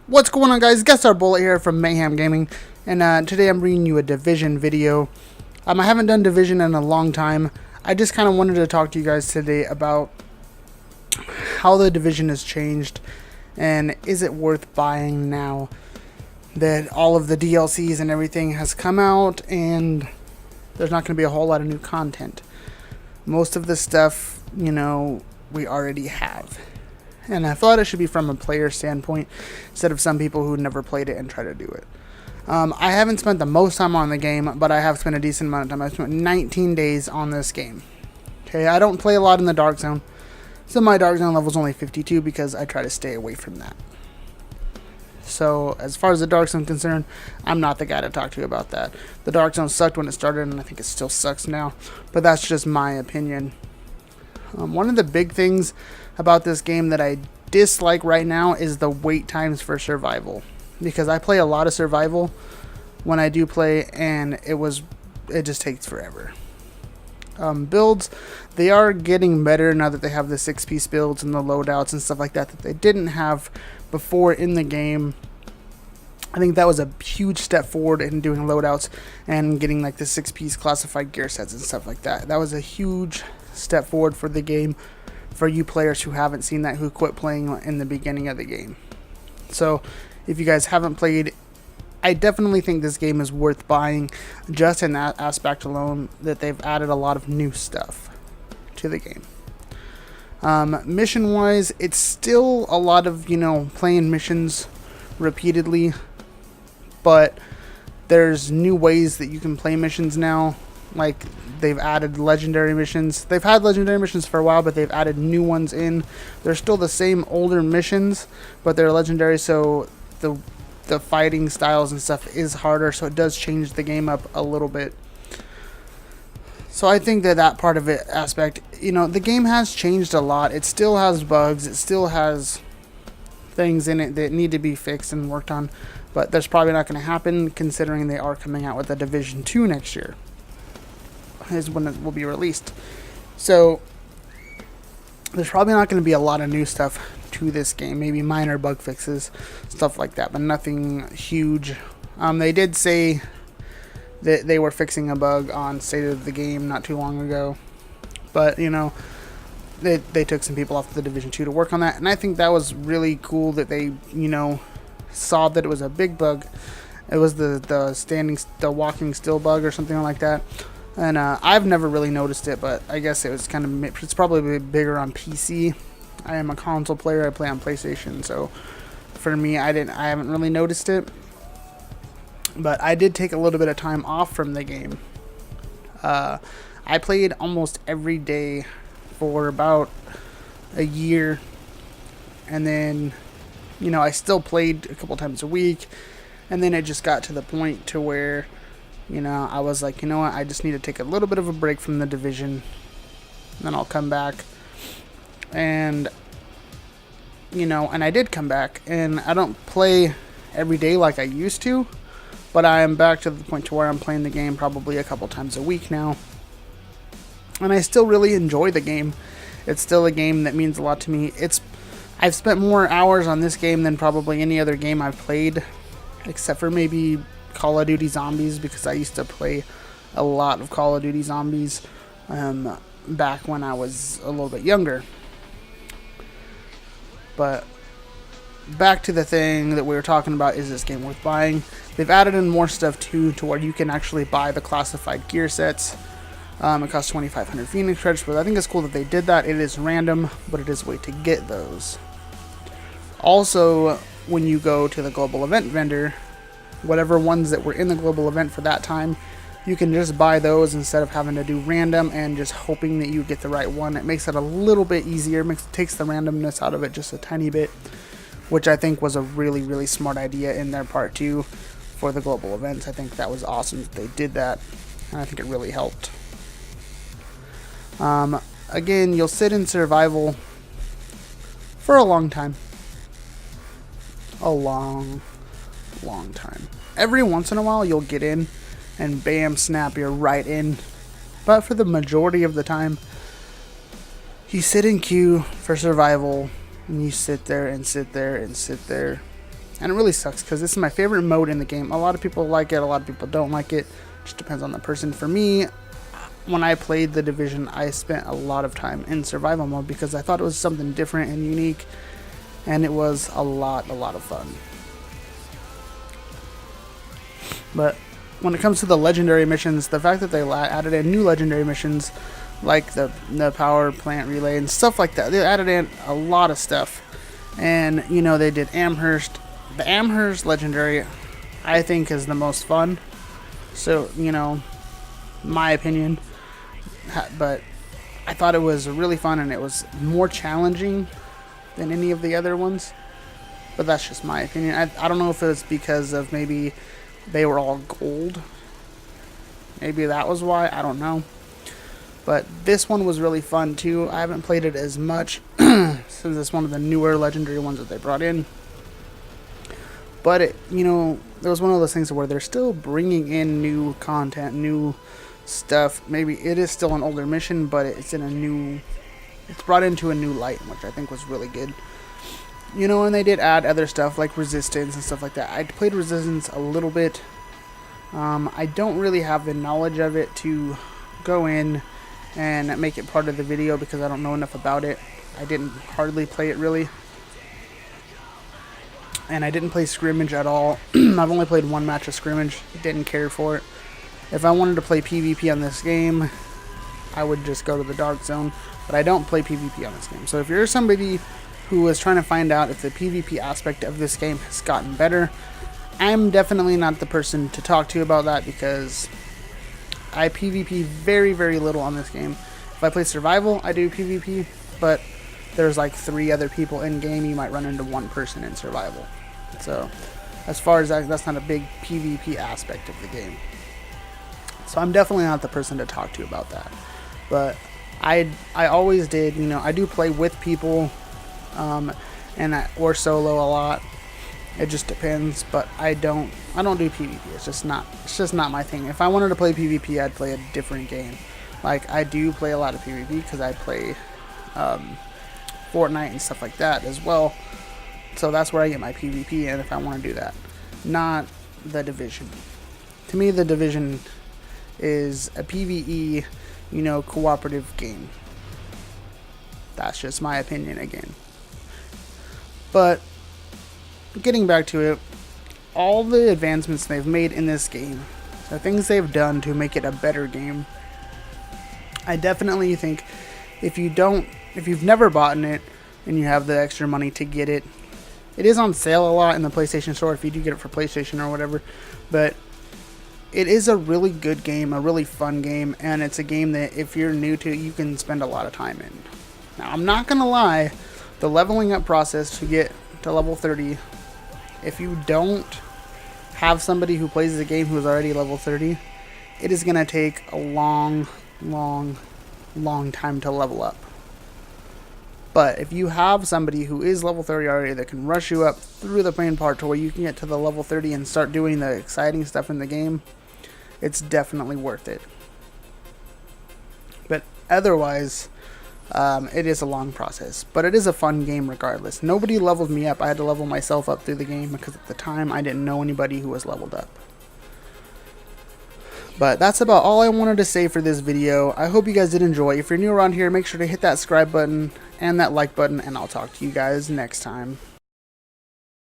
What's going on, guys? Guess our Bullet here from Mayhem Gaming, and today I'm bringing you a Division video. I haven't done Division in a long time. I just kind of wanted to talk to you guys today about how the Division has changed, and is it worth buying now that all of the DLCs and everything has come out, and there's not going to be a whole lot of new content. Most of the stuff, we already have. And I thought it should be from a player standpoint instead of some people who never played it and try to do it. I haven't spent the most time on the game, but I have spent a decent amount of time. I've spent 19 days on this game. Okay, I don't play a lot in the Dark Zone, so my Dark Zone level is only 52 because I try to stay away from that. So as far as the Dark Zone is concerned, I'm not the guy to talk to about that. The Dark Zone sucked when it started, and I think it still sucks now, but that's just my opinion. One of the big things about this game that I dislike right now is the wait times for survival, because I play a lot of survival when I do play, and it just takes forever. Builds, they are getting better now that they have the 6-piece builds and the loadouts and stuff like that they didn't have before in the game. I think that was a huge step forward in doing loadouts and getting like the 6-piece classified gear sets and stuff like that. That was a huge step forward for the game, for you players who haven't seen that, who quit playing in the beginning of the game. So if you guys haven't played, I definitely think this game is worth buying just in that aspect alone, that they've added a lot of new stuff to the game. Mission wise, it's still a lot of playing missions repeatedly, but there's new ways that you can play missions now. Like, they've added legendary missions. They've had legendary missions for a while, but they've added new ones in. They're still the same older missions, but they're legendary, so the fighting styles and stuff is harder, so it does change the game up a little bit. So I think that part of it aspect, the game has changed a lot. It still has bugs. It still has things in it that need to be fixed and worked on, but that's probably not going to happen considering they are coming out with a Division 2 next year. Is when it will be released. So there's probably not going to be a lot of new stuff to this game. Maybe minor bug fixes, stuff like that, but nothing huge. They did say that they were fixing a bug on State of the Game not too long ago, but they took some people off the Division 2 to work on that, and I think that was really cool that they saw that it was a big bug. It was the walking still bug or something like that. And I've never really noticed it, but I guess it's probably bigger on PC. I am a console player. I play on PlayStation, so for me, I haven't really noticed it. But I did take a little bit of time off from the game. I played almost every day for about a year, and then I still played a couple times a week, and then it just got to the point to where I was like, what, I just need to take a little bit of a break from the Division, then I'll come back. And, and I did come back, and I don't play every day like I used to, but I am back to the point to where I'm playing the game probably a couple times a week now. And I still really enjoy the game. It's still a game that means a lot to me. I've spent more hours on this game than probably any other game I've played, except for maybe Call of Duty Zombies, because I used to play a lot of Call of Duty Zombies back when I was a little bit younger. But back to the thing that we were talking about, is this game worth buying? They've added in more stuff too, to where you can actually buy the classified gear sets. It costs 2,500 Phoenix credits, but I think it's cool that they did that. It is random, but it is a way to get those. Also, when you go to the global event vendor, whatever ones that were in the global event for that time, you can just buy those instead of having to do random and just hoping that you get the right one. It makes it a little bit easier, takes the randomness out of it just a tiny bit, which I think was a really, really smart idea in their part too for the global events. I think that was awesome that they did that, and I think it really helped. Again, you'll sit in survival for a long time. A long time. Every once in a while you'll get in and bam, snap, you're right in, but for the majority of the time you sit in queue for survival, and you sit there and sit there and sit there And it really sucks because this is my favorite mode in the game. A lot of people like it, a lot of people don't like it. Just depends on the person. For me, when I played The Division, I spent a lot of time in survival mode because I thought it was something different and unique, and it was a lot of fun. But when it comes to the legendary missions, the fact that they added in new legendary missions like the power plant relay and stuff like that, they added in a lot of stuff. And you know, they did Amherst. The Amherst legendary, I think, is the most fun. So, you know, my opinion. But I thought it was really fun, and it was more challenging than any of the other ones. But that's just my opinion. I don't know if it's because of maybe they were all gold. Maybe that was why. I don't know. But this one was really fun too. I haven't played it as much since it's one of the newer legendary ones that they brought in. But it, you know, it was one of those things where they're still bringing in new content, new stuff. Maybe it is still an older mission, but it's brought into a new light, which I think was really good. You know, and they did add other stuff like resistance and stuff like that. I played resistance a little bit. I don't really have the knowledge of it to go in and make it part of the video because I don't know enough about it. I didn't hardly play it really. And I didn't play scrimmage at all. I've only played one match of scrimmage. Didn't care for it. If I wanted to play PvP on this game, I would just go to the dark zone. But I don't play PvP on this game. So if you're somebody who is trying to find out if the PvP aspect of this game has gotten better, I'm definitely not the person to talk to about that because I PvP very little on this game. If I play survival, I do PvP, but there's like 3 other people in game. You might run into one person in survival. So as far as that, that's not a big PvP aspect of the game. So I'm definitely not the person to talk to about that. But I always did, you know, I do play with people, or solo a lot. It just depends, but I don't do PvP. It's just not my thing. If I wanted to play PvP, I'd play a different game. Like I do play a lot of PvP because I play Fortnite and stuff like that as well. So that's where I get my PvP in if I want to do that. Not The Division. To me, The Division is a PvE, you know, cooperative game. That's just my opinion again. But getting back to it, all the advancements they've made in this game, the things they've done to make it a better game, I definitely think if you've never bought it and you have the extra money to get it, it is on sale a lot in the PlayStation Store if you do get it for PlayStation or whatever, but it is a really good game, a really fun game, and it's a game that if you're new to, you can spend a lot of time in. Now, I'm not going to lie, the leveling up process to get to level 30, if you don't have somebody who plays the game who is already level 30, it is going to take a long time to level up. But if you have somebody who is level 30 already that can rush you up through the main part to where you can get to the level 30 and start doing the exciting stuff in the game, it's definitely worth it. But otherwise, it is a long process. But it is a fun game regardless. Nobody leveled me up. I had to level myself up through the game because at the time I didn't know anybody who was leveled up. But that's about all I wanted to say for this video. I hope you guys did enjoy. If you're new around here, make sure to hit that subscribe button and that like button, and I'll talk to you guys next time.